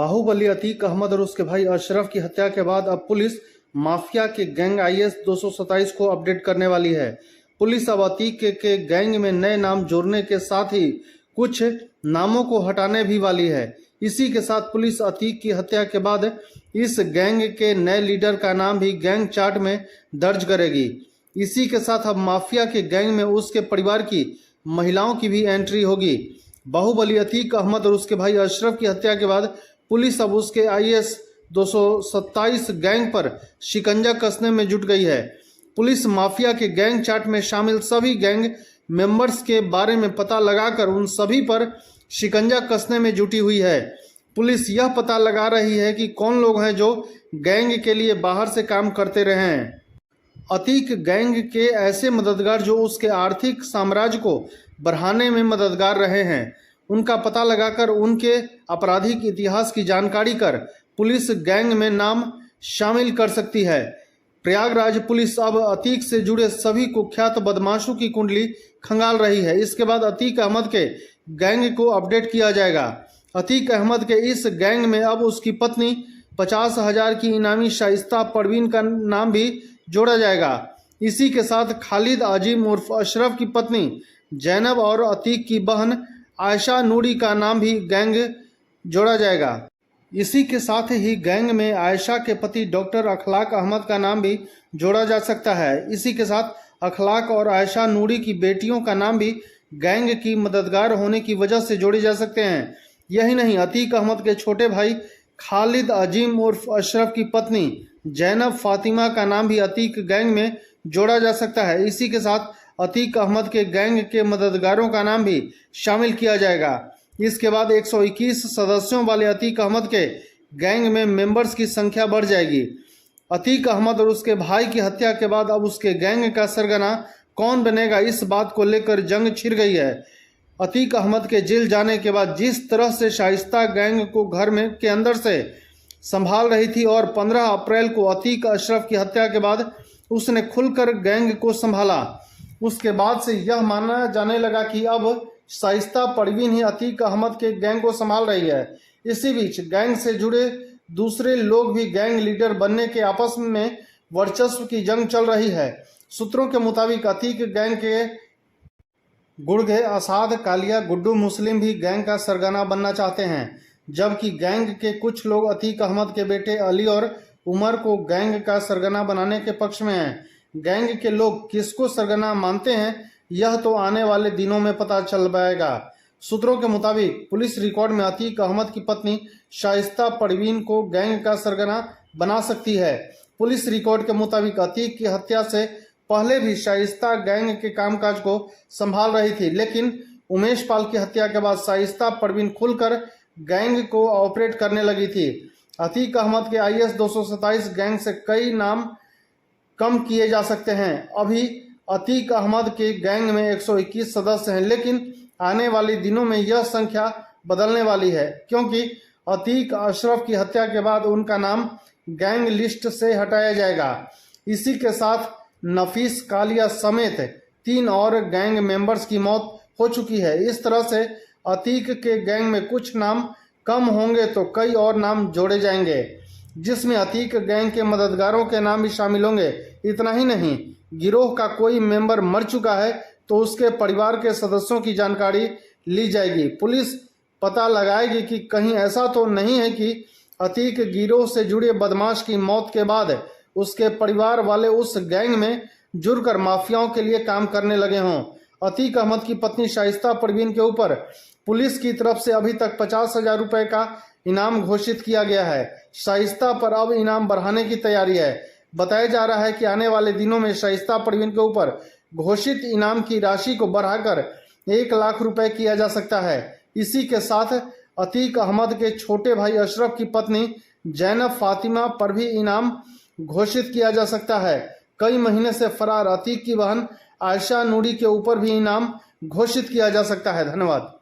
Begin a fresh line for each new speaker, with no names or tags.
बाहुबली अतीक अहमद और उसके भाई अशरफ की हत्या के बाद अब पुलिस माफिया के गैंग IS 227 को अपडेट करने वाली है। पुलिस अब अतीक के गैंग में नए नाम जोड़ने के साथ ही कुछ नामों को हटाने भी वाली है। इसी के साथ पुलिस अतीक की हत्या के बाद इस गैंग के नए लीडर का नाम भी गैंग चार्ट में दर्ज करेगी। इसी के साथ अब माफिया के गैंग में उसके परिवार की महिलाओं की भी एंट्री होगी। बाहुबली अतीक अहमद और उसके भाई अशरफ की हत्या के बाद पुलिस अब उसके IS 227 गैंग पर शिकंजा कसने में जुट गई है। पुलिस माफिया के गैंग चार्ट में शामिल सभी गैंग मेंबर्स के बारे में पता लगाकर उन सभी पर शिकंजा कसने में जुटी हुई है। पुलिस यह पता लगा रही है कि कौन लोग हैं जो गैंग के लिए बाहर से काम करते रहे हैं। अतीक गैंग के ऐसे मददगार जो उसके आर्थिक साम्राज्य को बढ़ाने में मददगार रहे हैं, उनका पता लगाकर उनके आपराधिक इतिहास की जानकारी कर पुलिस गैंग में नाम शामिल कर सकती है। प्रयागराज पुलिस अब अतीक से जुड़े सभी कुख्यात बदमाशों की कुंडली खंगाल रही है। इसके बाद अतीक अहमद के गैंग को अपडेट किया जाएगा। अतीक अहमद के इस गैंग में अब उसकी पत्नी 50,000 की इनामी शाइस्ता परवीन का नाम भी जोड़ा जाएगा। इसी के साथ खालिद अजीम उर्फ अशरफ की पत्नी जैनब और अतीक की बहन आयशा नूरी का नाम भी गैंग जोड़ा जाएगा। इसी के साथ ही गैंग में आयशा के पति डॉक्टर अखलाक अहमद का नाम भी जोड़ा जा सकता है। इसी के साथ अखलाक और आयशा नूरी की बेटियों का नाम भी गैंग की मददगार होने की वजह से जोड़े जा सकते हैं। यही नहीं, अतीक अहमद के छोटे भाई खालिद अजीम उर्फ अशरफ की पत्नी जैनब फातिमा का नाम भी अतीक गैंग में जोड़ा जा सकता है। इसी के साथ अतीक अहमद के गैंग के मददगारों का नाम भी शामिल किया जाएगा। इसके बाद 121 सदस्यों वाले अतीक अहमद के गैंग में मेंबर्स की संख्या बढ़ जाएगी। अतीक अहमद और उसके भाई की हत्या के बाद अब उसके गैंग का सरगना कौन बनेगा, इस बात को लेकर जंग छिड़ गई है। अतीक अहमद के जेल जाने के बाद जिस तरह से शाइस्ता गैंग को घर में के अंदर से संभाल रही थी और 15 अप्रैल को अतीक अशरफ की हत्या के बाद उसने खुलकर गैंग को संभाला, उसके बाद से यह माना जाने लगा कि अब शाइस्ता परवीन ही अतीक अहमद के गैंग को संभाल रही है। इसी बीच गैंग से जुड़े दूसरे लोग भी गैंग लीडर बनने के आपस में वर्चस्व की जंग चल रही है। सूत्रों के मुताबिक अतीक गैंग के गुड़गे असाद कालिया गुड्डू मुस्लिम भी गैंग का सरगना बनना चाहते हैं, जबकि गैंग के कुछ लोग अतीक अहमद के बेटे अली और उमर को गैंग का सरगना बनाने के पक्ष में हैं। गैंग के लोग किसको सरगना मानते हैं, यह तो आने वाले दिनों में पता चल पाएगा। सूत्रों के मुताबिक पुलिस रिकॉर्ड में अतीक अहमद की पत्नी शाइस्ता परवीन को गैंग का सरगना बना सकती है। पुलिस रिकॉर्ड के मुताबिक अतीक की हत्या से पहले भी शाइस्ता गैंग के कामकाज को संभाल रही थी, लेकिन उमेश पाल की हत्या के बाद शाइस्ता परवीन खुलकर गैंग को ऑपरेट करने लगी थी। अतीक अहमद के IS 227 गैंग से कई नाम कम किए जा सकते हैं। अभी अतीक अहमद के गैंग में 121 सदस्य हैं, लेकिन आने वाले दिनों में यह संख्या बदलने वाली है, क्योंकि अतीक अशरफ की हत्या के बाद उनका नाम गैंग लिस्ट से हटाया जाएगा। इसी के साथ नफीस कालिया समेत 3 और गैंग मेंबर्स की मौत हो चुकी है। इस तरह से अतीक के गैंग में कुछ नाम कम होंगे तो कई और नाम जोड़े जाएंगे, जिसमें अतीक गैंग के मददगारों के नाम भी शामिल होंगे। इतना ही नहीं, गिरोह का कोई मेंबर मर चुका है तो उसके परिवार के सदस्यों की जानकारी ली जाएगी। पुलिस पता लगाएगी कि कहीं ऐसा तो नहीं है कि अतीक गिरोह से जुड़े बदमाश की मौत के बाद उसके परिवार वाले उस गैंग में जुड़कर माफियाओं के लिए काम करने लगे हों। अतीक अहमद की पत्नी शाइस्ता परवीन के ऊपर पुलिस की तरफ से अभी तक 50,000 रुपए का इनाम घोषित किया गया है। शाइस्ता पर अब इनाम बढ़ाने की तैयारी है। बताया जा रहा है कि आने वाले दिनों में शाइस्ता परवीन के ऊपर घोषित इनाम की राशि को बढ़ाकर 1 लाख रुपए किया जा सकता है। इसी के साथ अतीक अहमद के छोटे भाई अशरफ की पत्नी जैनब फातिमा पर भी इनाम घोषित किया जा सकता है। कई महीने से फरार अतीक की बहन आयशा नूरी के ऊपर भी इनाम घोषित किया जा सकता है। धन्यवाद।